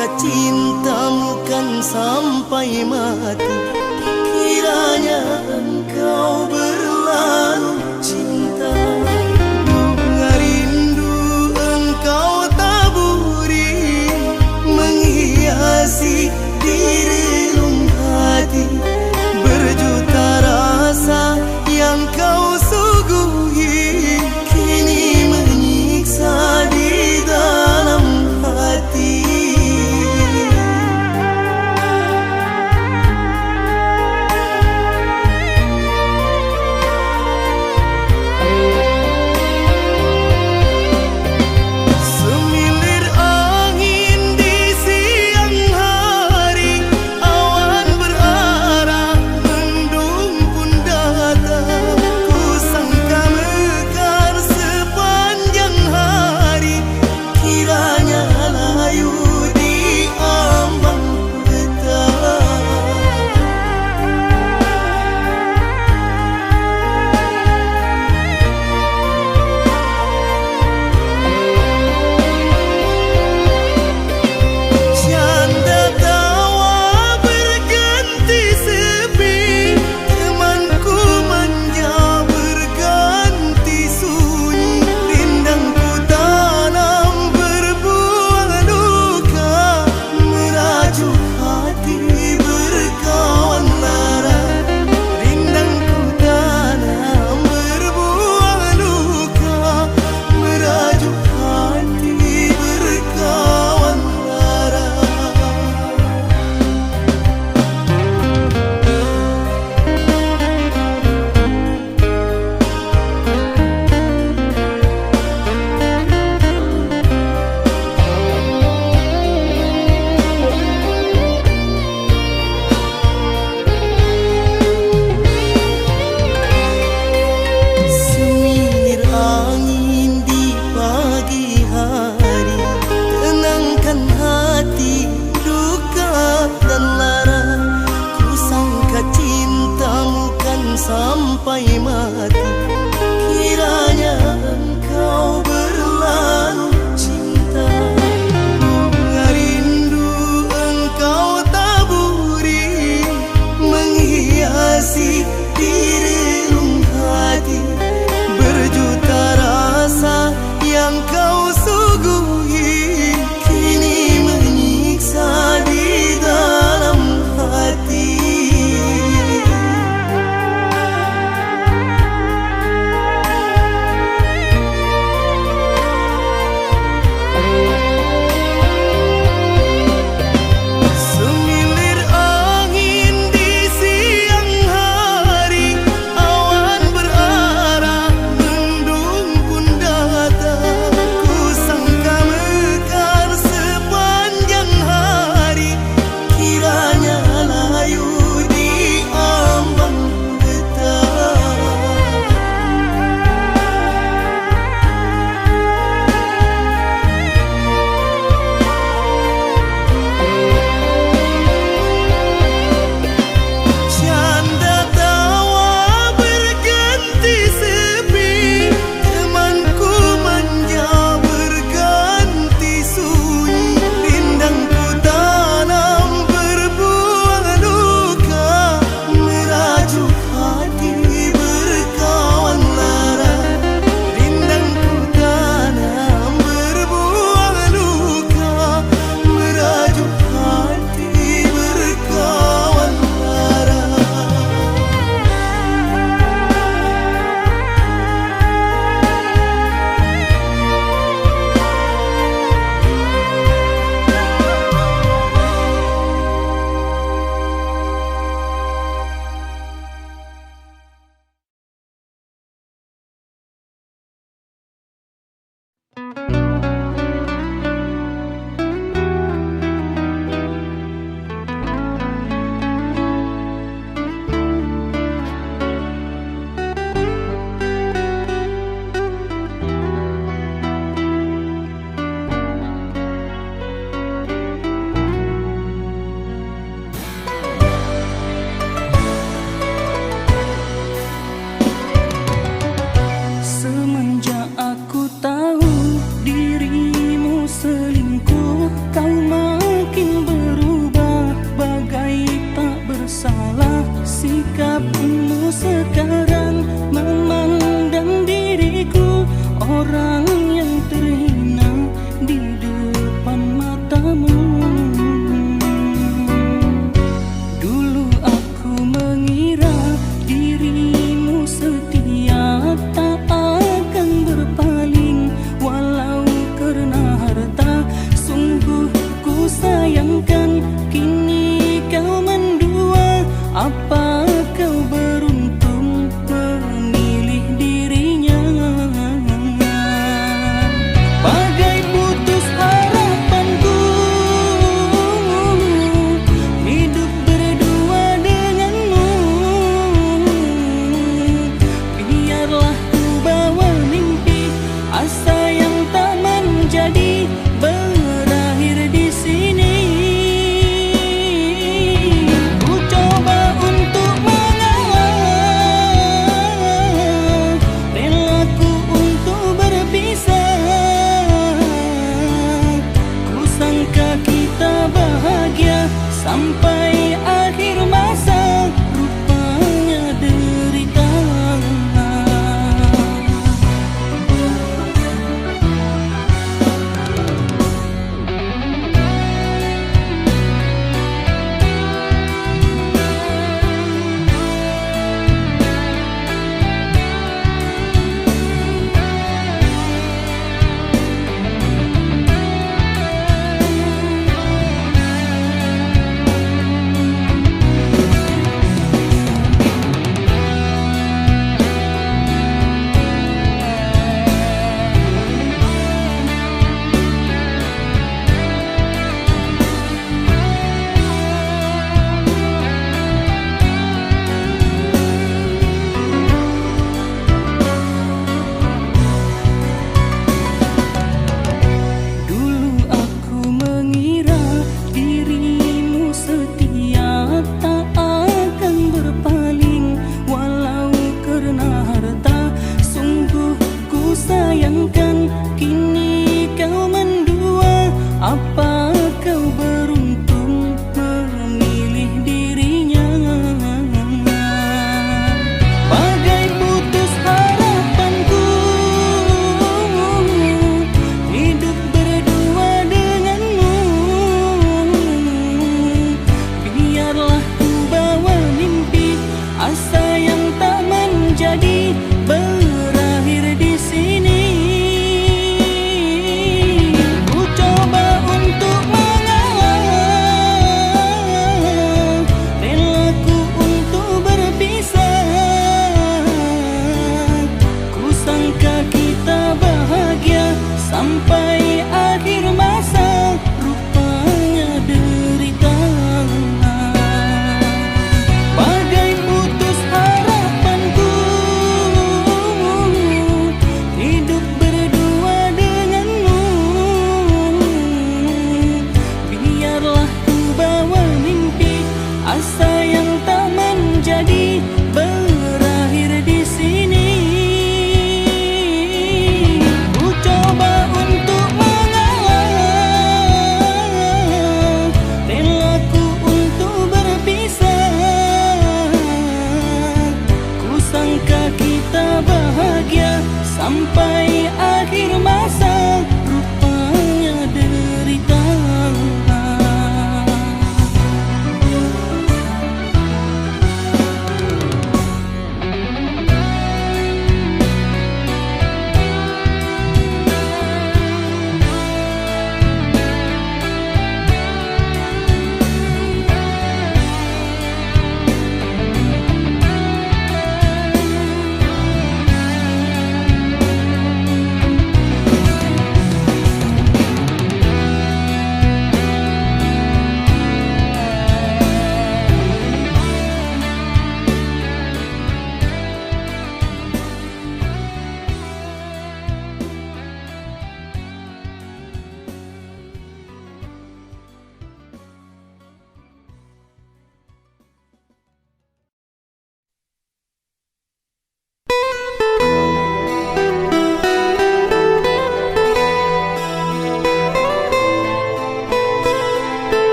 Kusangka cintamu kan sampai mati. Kiranya engkau berlalu cinta. Bunga rindu engkau taburi, menghiasi di relung hati. Berjuta rasa yang kau suguhi, kini menyiksa di dalam hati. Semilir angin di siang hari, awan berarah, mendung pun datang. Kusangka mekar sepanjang hari, kiranya layu di ambang petang. Canda tawa berganti sepi, temanku manja berganti sunyi. Rindangku tanam berbuah duka, merajuk hati berkawan lara. Rindangku tanam berbuah duka, merajuk hati berkawan lara. Semilir angin di pagi hari, tenangkan hati, duka dan lara. Kusangka cintamu kan sampai mati. Kiranya engkau berlalu cinta. Bunga rindu engkau taburi, menghiasi di relung hati. Berjuta rasa yang kau suguhi, kini menyiksa di dalam hati. Semilir angin di siang hari, awan berarah, mendung pun datang. Kusangka mekar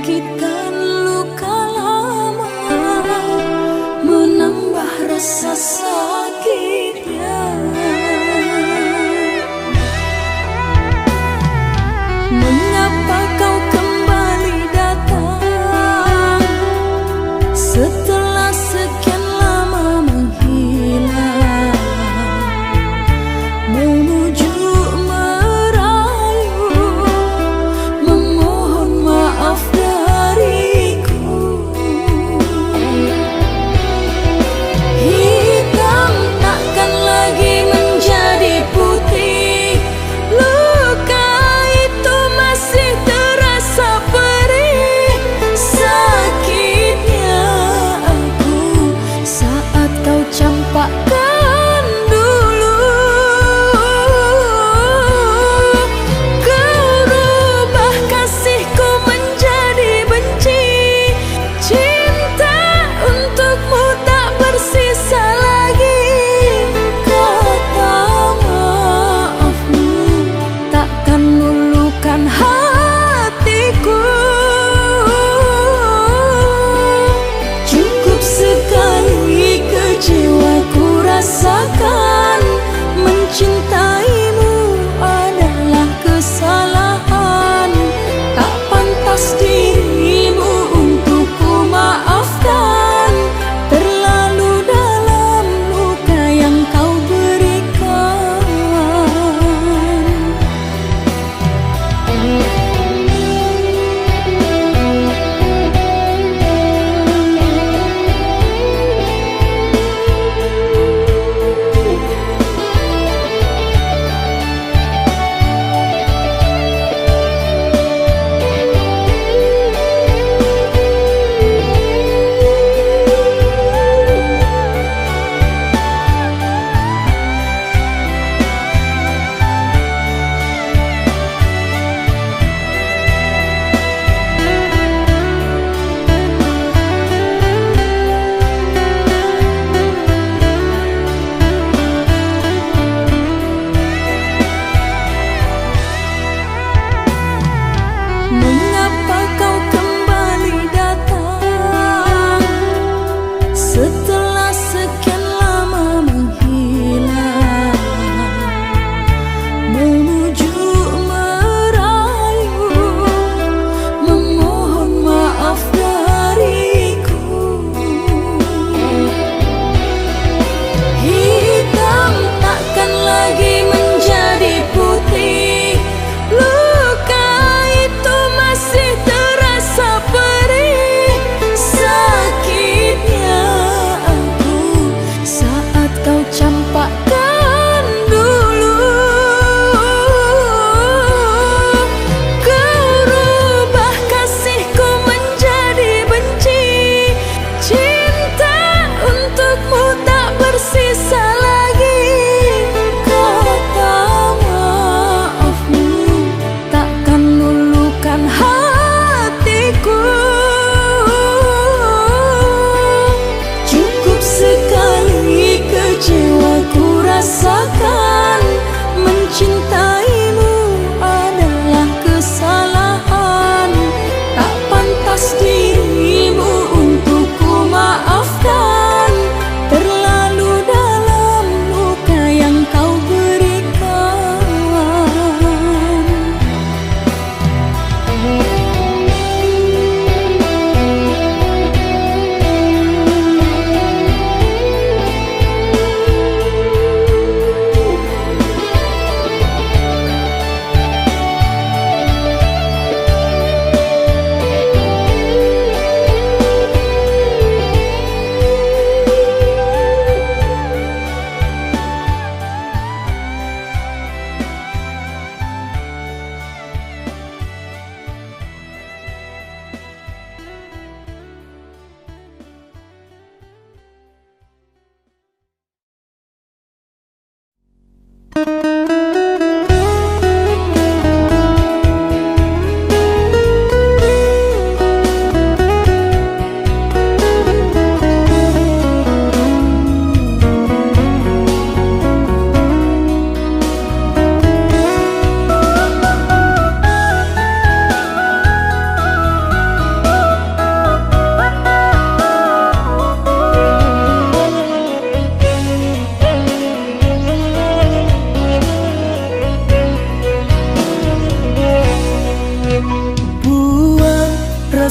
penyakitan luka lama menambah rasa sakitnya. Mengapa kau kembali datang setelah sekian lama menghilang, menuju merayu memohon maaf dariku. Hitam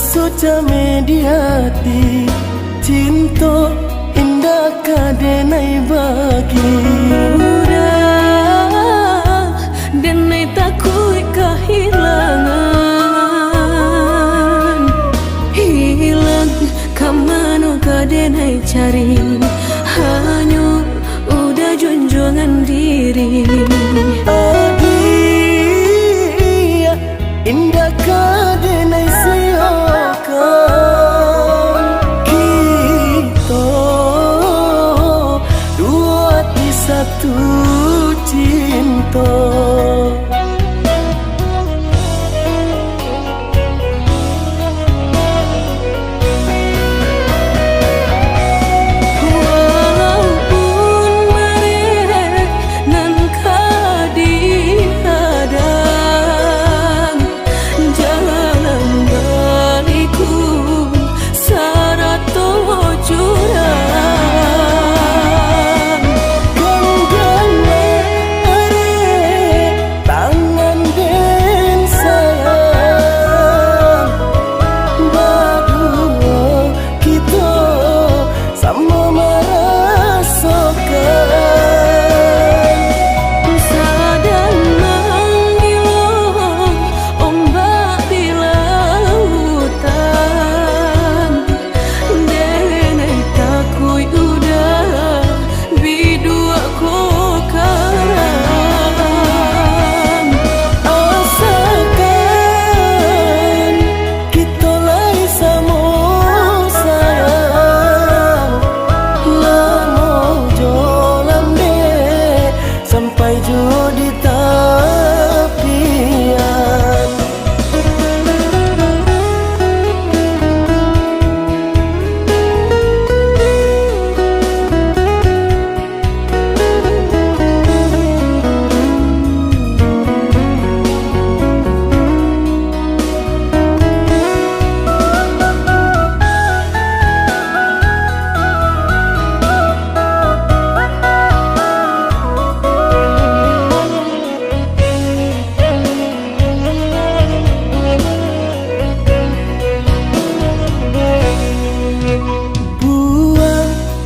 rasuca mediati cinta indah kadenai bagi udah denai takui kehilangan hilang kamanu kadenai cari hanya udah junjungan diri adia indah kadenai siakan kita dua di satu cinta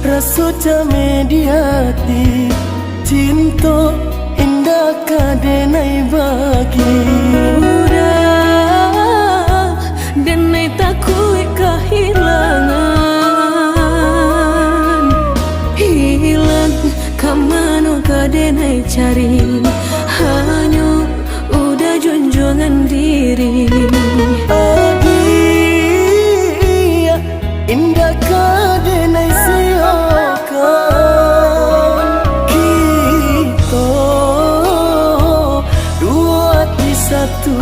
rasuca mediati cinta indah kadenai bagi udah denai takui kehilangan hilang kamanu kadenai cari hanya udah junjungan diri adia indah kadenai siakan kita dua di satu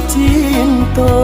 cinta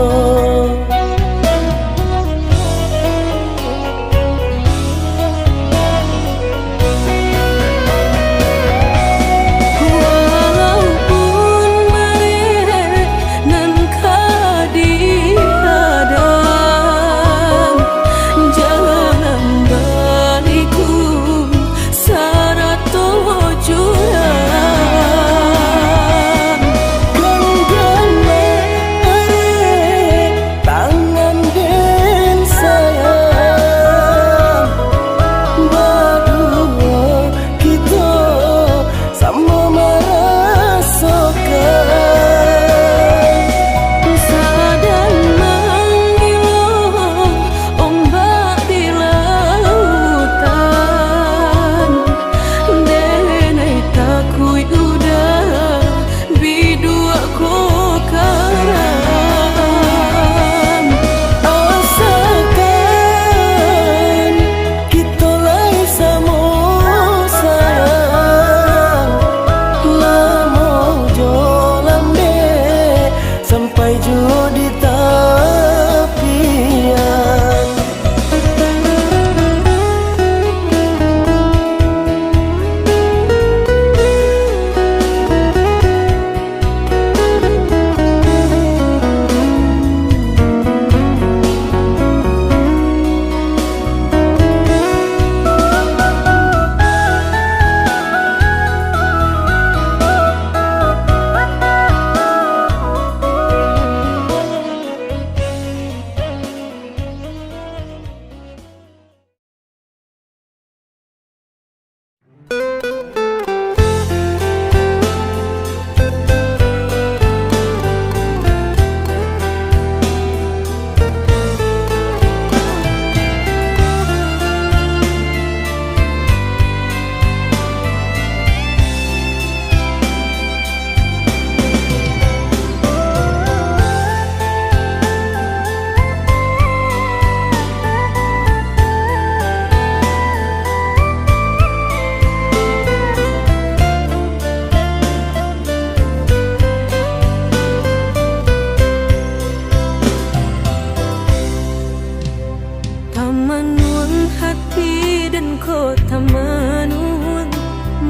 dan kota Manun,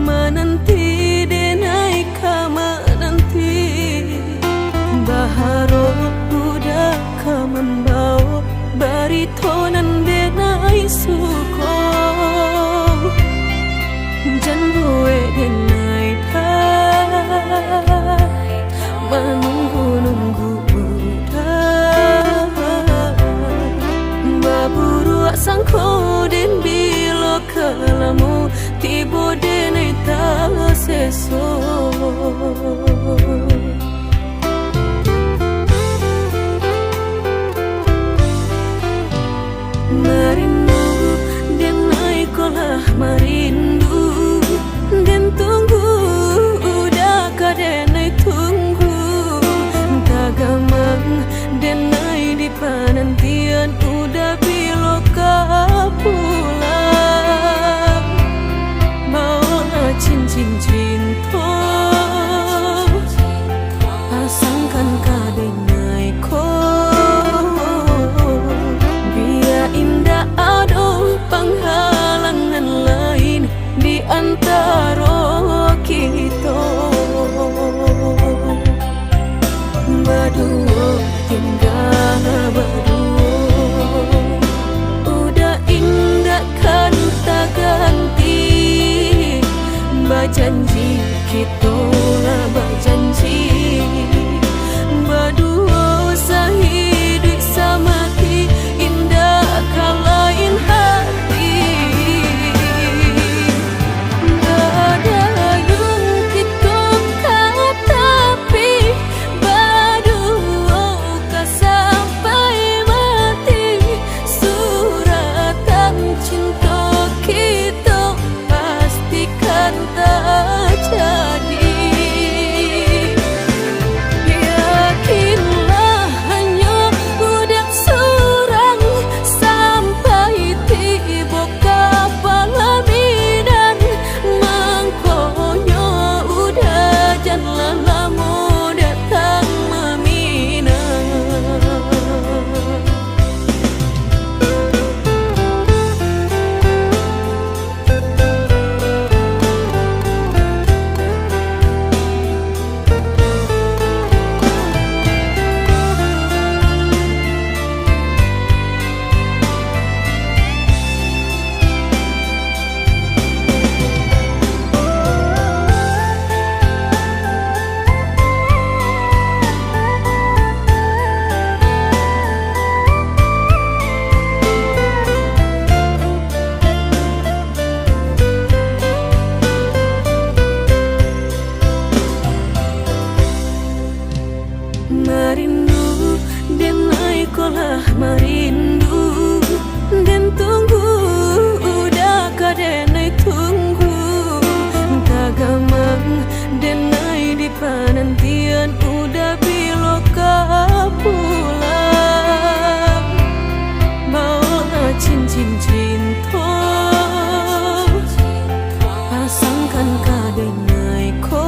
menanti denai kama nanti baharo udah kamambao baritonan denai suko janbue denai dah menunggu dah baburu sangko den bilo kalamu tibo denai ta seso marindu denai kolah marindu den tunggu udah kadenai tunggu tagamang denai di panantian udah biloka pulang bawa cincin cinta pasangkan kadenai ko biar indah ado penghalangan lain di antara kita berdua tinggal berdua udah indah kan tak ganti berjanji kita lah berjanji berdua sehidup semati indah kan lain hati marindu denai kolah marindu den tunggu udah kadenai tunggu tagamang denai di panantian udah biloka pulang bawa cincin cinta pasangkan kadenai ko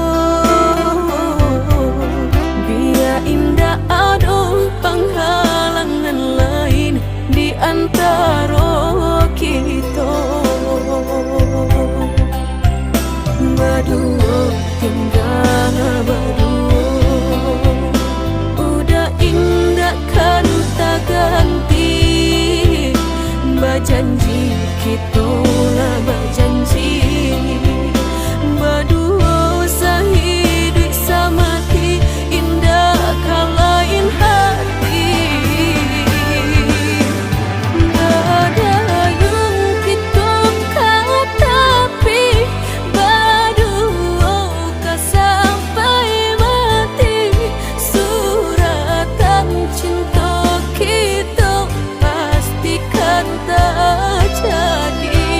indah ado penghalangan lain di antara kita berdua tinggal berdua udah indah kan tak ganti berjanji kita lah berjanji berdua sehidup semati indah kan lain hati ada yang kita tapi berdua kan sampai mati suratan cinta kita pastikan tak jadi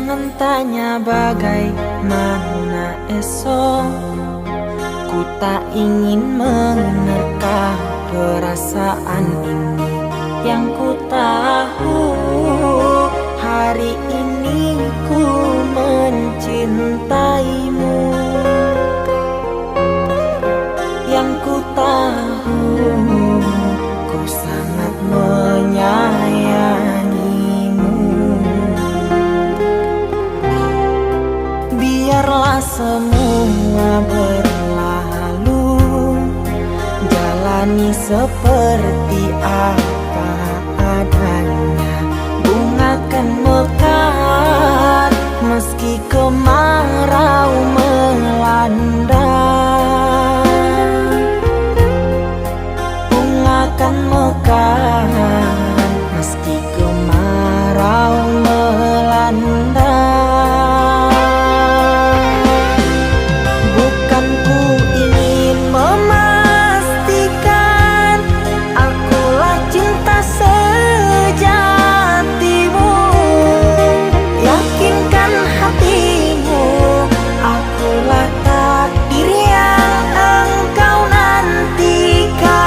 Jangan tanya bagaimana esok, ku tak ingin menerka perasaan ini. Yang ku tahu hari ini ku mencintaimu. Yang ku tahu ku sangat menyayangimu. Biarlah semua berlalu, jalani seperti apa adanya. Bunga kan mekar meski kemarau melanda. Bunga kan mekar meski kemarau melanda. Bukan ku ingin memastikan akulah cinta sejatimu. Yakinkan hatimu, akulah takdir yang engkau nantikan.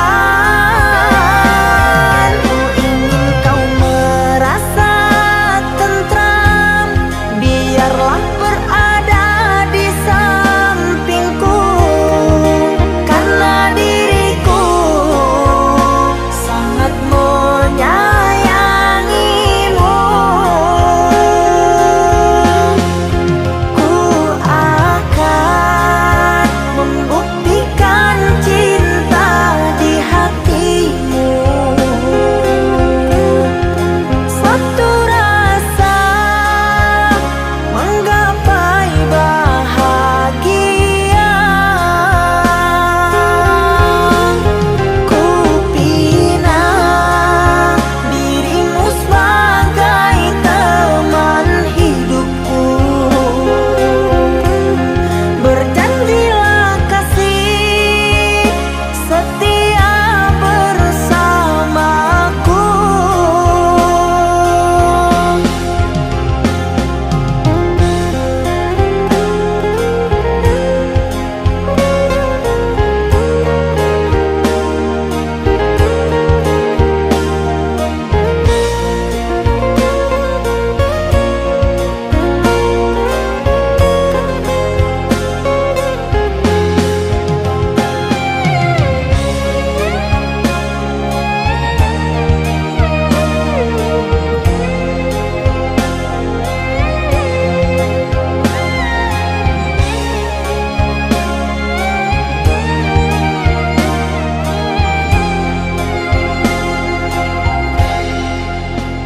Ku ingin kau merasa tentram, biarlah berada di sampingku. Karena diriku sangat menyayangimu. Ku akan membuktikan cinta di hatimu. Satu rasa menggapai bahagia. Ku pinang dirimu sebagai teman hidupku. Berjanjilah kasih setia bersamaku.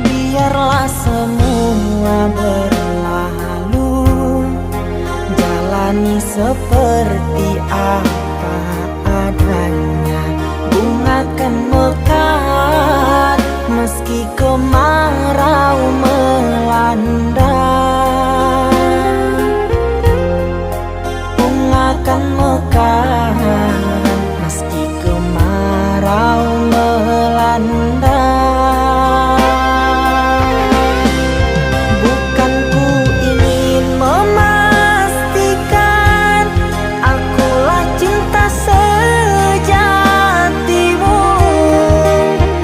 Biarlah semua berlalu, jalani seperti apa adanya. Bunga kan mekar meski kemarau melanda. Bunga kan mekar meski kemarau melanda. Bukan ku ingin memastikan akulah cinta sejatimu.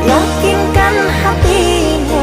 Yakinkan hatimu,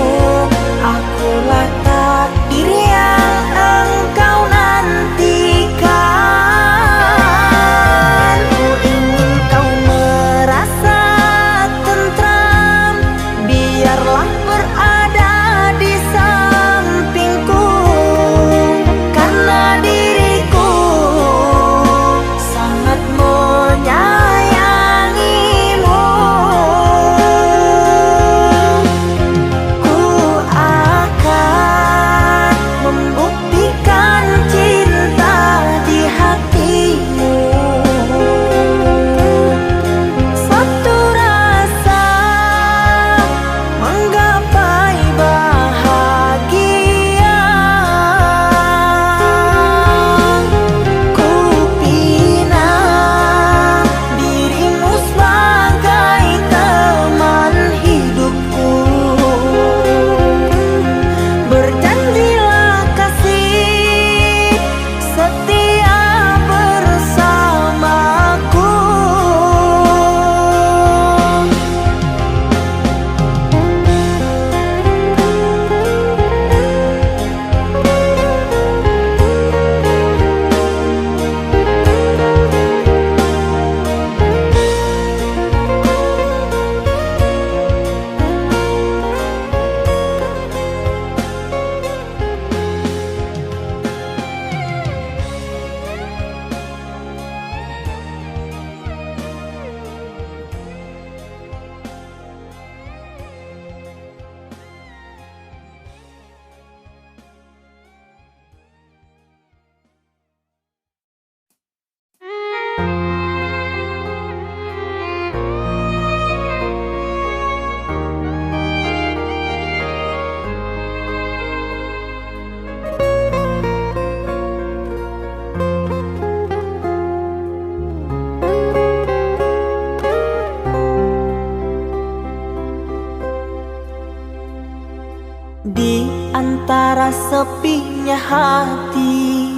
kala sepinya hati,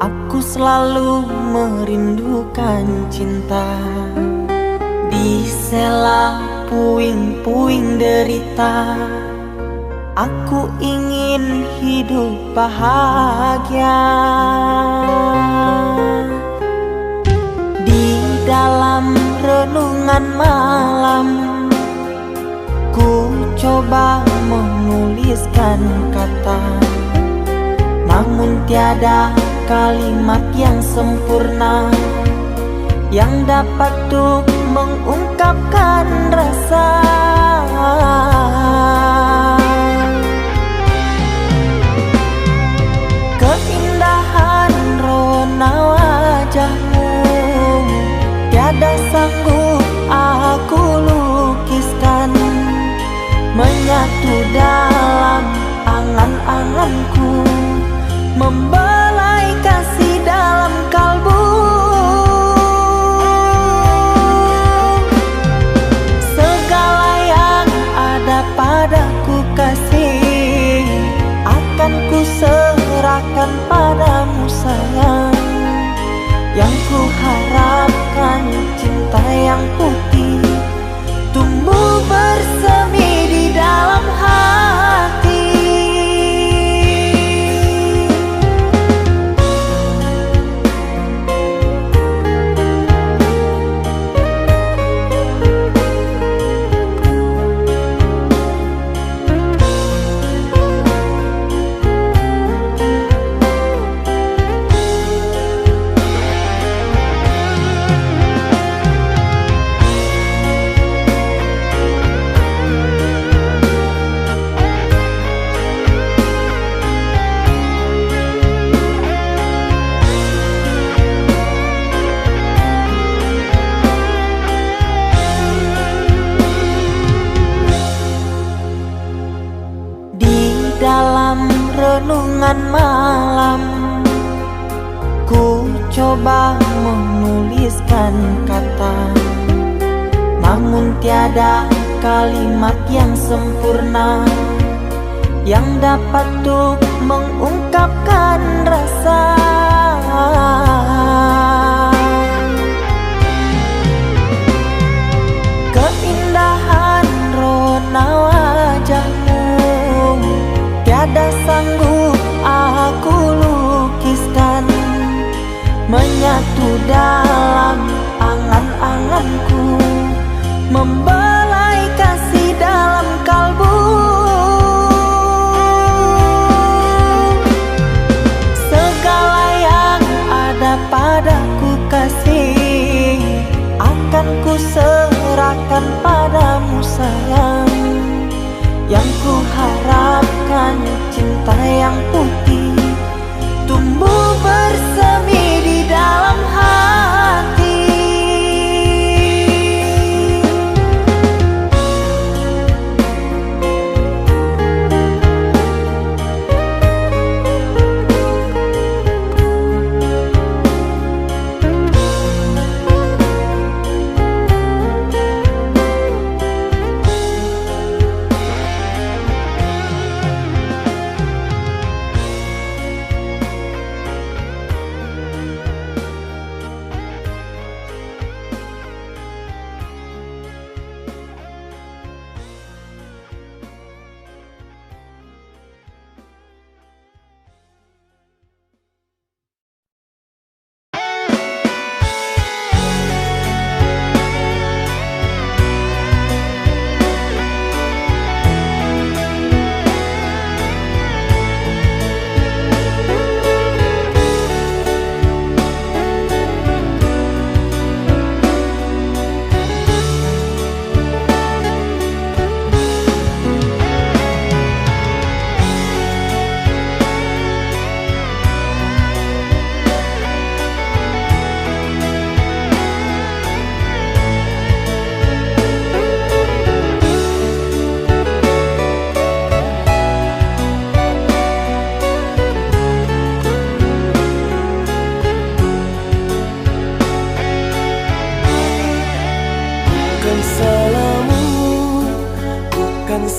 aku selalu merindukan cinta. Di sela puing-puing derita, aku ingin hidup bahagia. Di dalam renungan malam, ku coba menuliskan kata, namun tiada kalimat yang sempurna yang dapat untuk mengungkapkan rasa. Keindahan rona wajahmu tiada sanggup aku lukiskan, menyatu dalam angan-anganku, membelai kasih dalam kalbu. Segala yang ada padaku kasih, akan ku serahkan padamu sayang. Yang ku harapkan cinta yang putih tumbuh bersemi di dalam hati. Dalam renungan malam, ku coba menuliskan kata, namun tiada kalimat yang sempurna yang dapat untuk mengungkapkan rasa. Keindahan rona wajahmu tiada sanggup aku lukiskan, menyatu dalam angan-anganku, membelai kasih dalam kalbu. Segala yang ada padaku kasih, akan ku serahkan padamu sayang. Yang ku harapkan cinta yang putih tumbuh bersemi di dalam hati.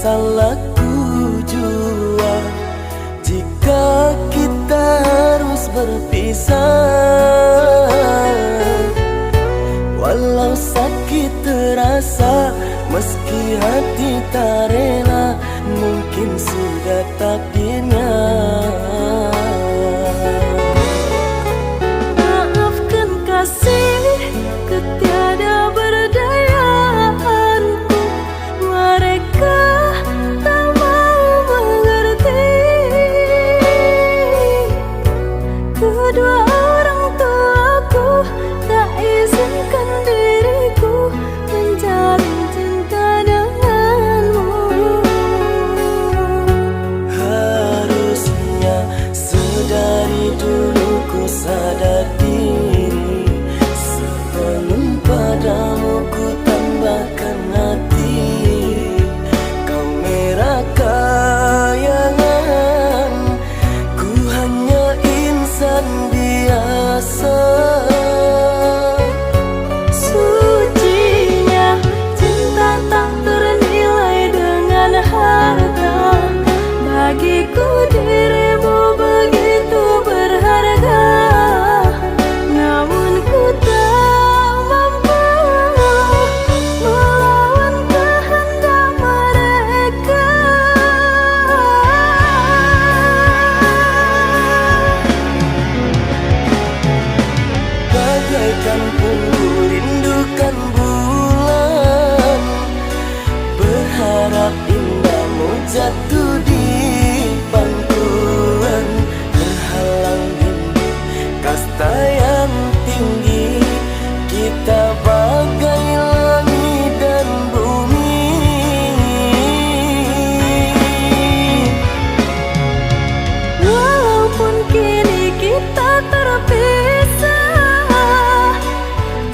Salahku jua berpisah. Walau sakit terasa, meski hati tak rela, mungkin sudah takdirnya. Maafkan kasih ketiada berdayaanku, mereka tak mau mengerti. Kedua orang tuaku tak izinkan diriku menjalin cinta denganmu. Harusnya sedari dulu ku sadar diri, sebelum padamu ku tambahkan hati. Kau merah kayangan, ku hanya insan biasa. Sucinya cinta tak ternilai dengan harga. Bagiku dirimu begitu berharga, namun ku tak mampu melawan kehendak mereka. Bagaikan punggu rindukan bulan, berharap indahmu jatuh di pangkuan, terhalang dinding kasta yang tinggi. Kita bagai langit dan bumi. Walaupun kini kita terpisah,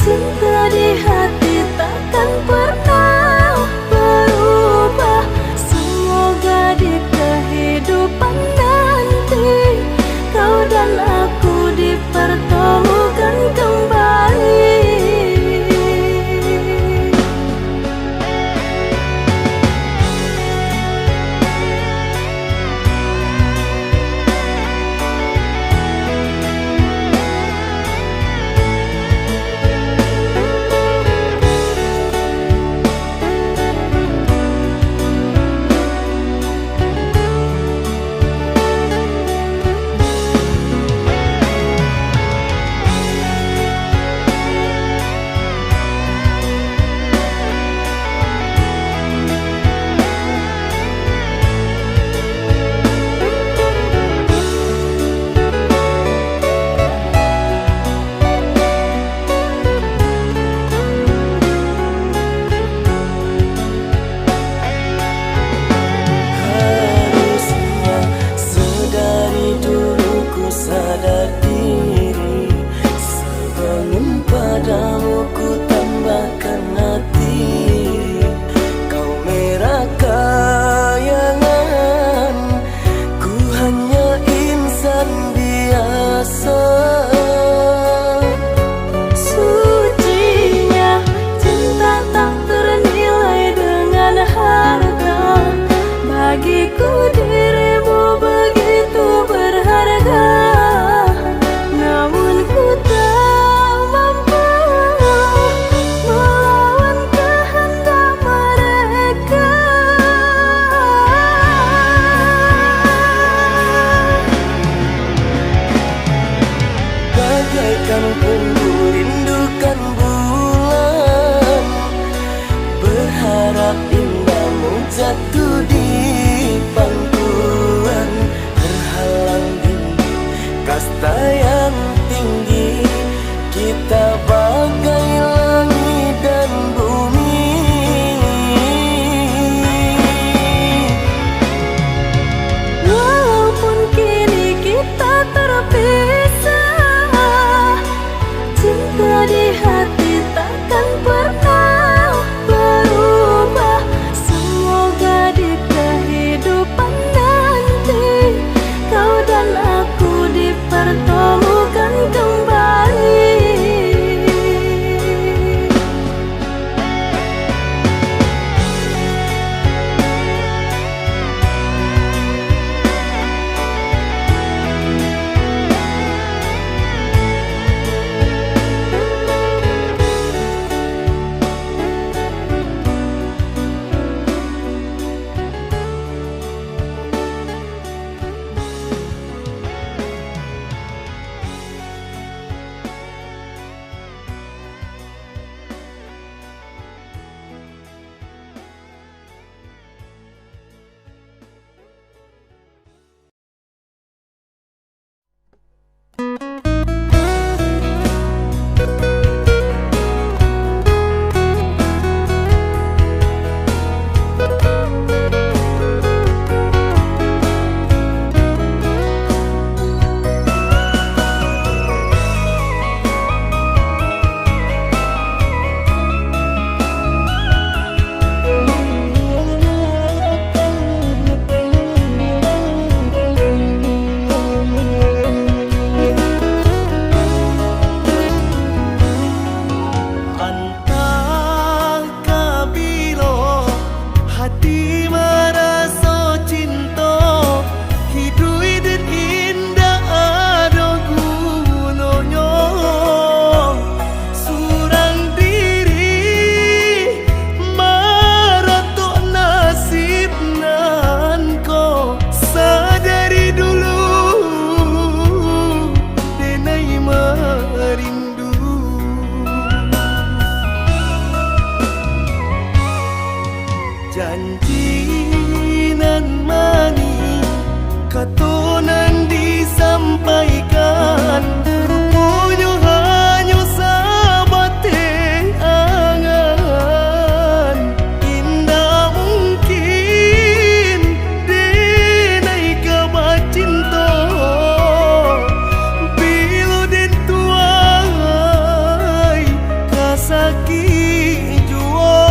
cinta di hati takkan pernah berubah. Semoga di kehidupan nanti kau dan aku dipertemukan kembali. Harusnya sedari dulu ku sadar diri, sebelum padamu ku tambahkan hati. Kau merah kayangan, ku hanya insan biasa. Sucinya cinta tak ternilai dengan harga. Bagiku dirimu begitu berharga, namun ku tak mampu melawan kehendak mereka. Bagaikan punggu rindukan bulan, berharap indahmu jatuh di pangkuan, terhalang dinding kasta yang tinggi. Kita bagai langit dan bumi. Walaupun kini kita terpisah, cinta di hati takkan pernah berubah. Semoga di janji nan mani katunan disampaikan rupanya hanya sabate angan indah mungkin denai kabat cinta bila den tuai kasaki jua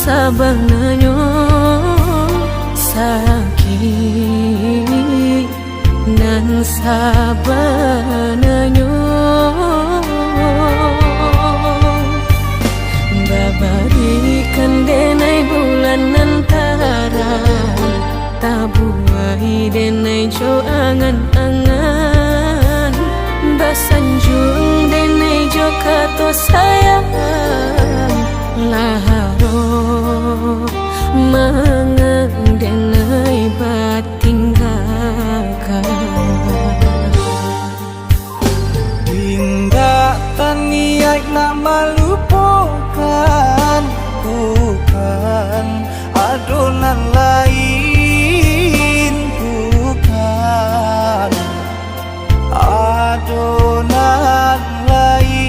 sabananyo sakit nan sabananyo babarikan denai bulan antara tabuai denai jo angan-angan basanjung denai jo kato sayang laharo mangang denai batinggakan Indah taniai nak melupakan bukan adonan lain bukan adonan lain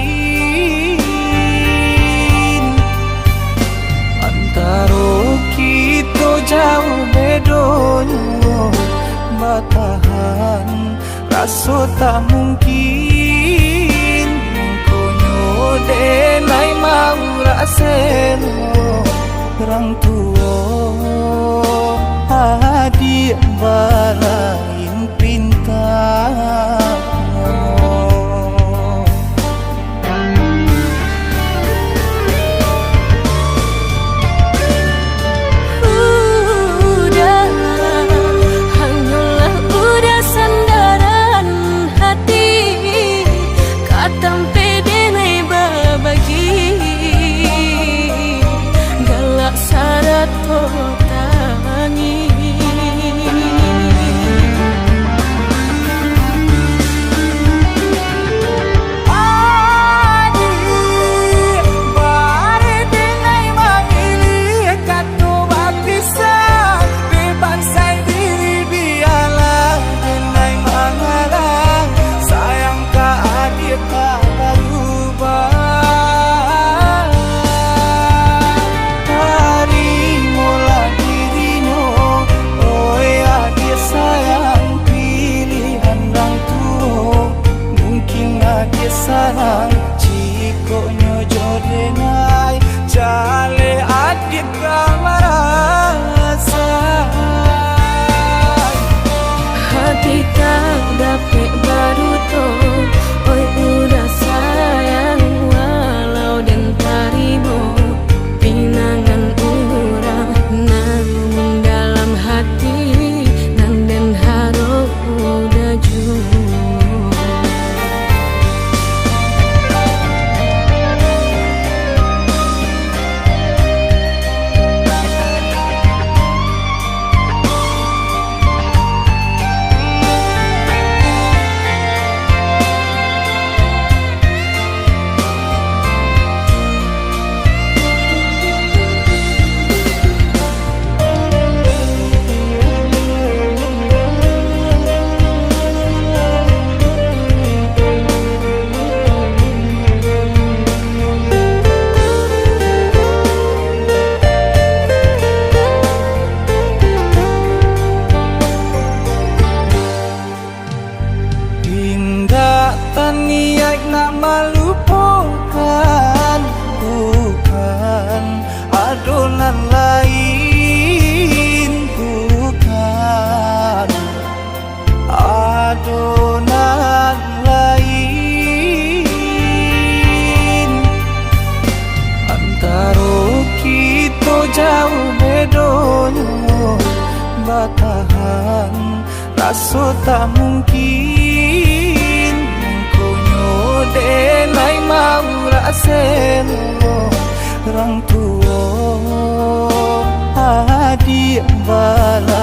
antara kita jauh bedonyo batahan rasa tak mungkin konyo denai mau raseno orang tua adik balain pintar sarang cikonyo jodenai jale adik kamarasa hati tak dapat baru to oi udah sayang walau dan tarimo pinangan urang namun dalam hati nang den haro udah jauh niat nak melupakan bukan adonan lain bukan adonan lain antara kita jauh bedonyo batahan rasa tak mungkin denai mau raseno orang tua adik bala